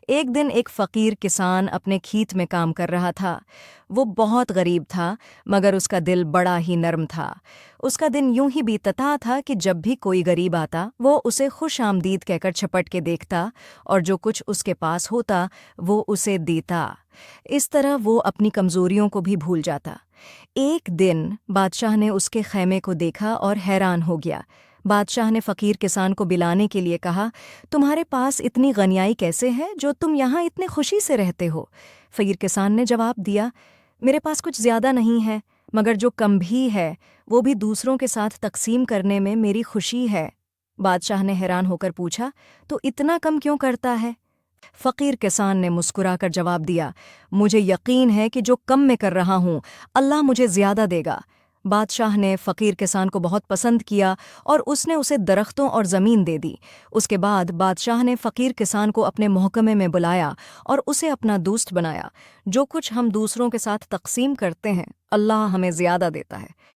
ایک دن ایک فقیر کسان اپنے کھیت میں کام کر رہا تھا۔ وہ بہت غریب تھا، مگر اس کا دل بڑا ہی نرم تھا۔ اس کا دن یوں ہی بیتتا تھا کہ جب بھی کوئی غریب آتا وہ اسے خوش آمدید کہہ کر چھپٹ کے دیکھتا اور جو کچھ اس کے پاس ہوتا وہ اسے دیتا۔ اس طرح وہ اپنی کمزوریوں کو بھی بھول جاتا۔ ایک دن بادشاہ نے اس کے خیمے کو دیکھا اور حیران ہو گیا۔ بادشاہ نے فقیر کسان کو بلانے کے لیے کہا، تمہارے پاس اتنی غنیائی کیسے ہے جو تم یہاں اتنے خوشی سے رہتے ہو؟ فقیر کسان نے جواب دیا، میرے پاس کچھ زیادہ نہیں ہے، مگر جو کم بھی ہے وہ بھی دوسروں کے ساتھ تقسیم کرنے میں میری خوشی ہے۔ بادشاہ نے حیران ہو کر پوچھا، تو اتنا کم کیوں کرتا ہے؟ فقیر کسان نے مسکرا کر جواب دیا، مجھے یقین ہے کہ جو کم میں کر رہا ہوں اللہ مجھے زیادہ دے گا۔ بادشاہ نے فقیر کسان کو بہت پسند کیا اور اس نے اسے درختوں اور زمین دے دی۔ اس کے بعد بادشاہ نے فقیر کسان کو اپنے محکمے میں بلایا اور اسے اپنا دوست بنایا۔ جو کچھ ہم دوسروں کے ساتھ تقسیم کرتے ہیں اللہ ہمیں زیادہ دیتا ہے۔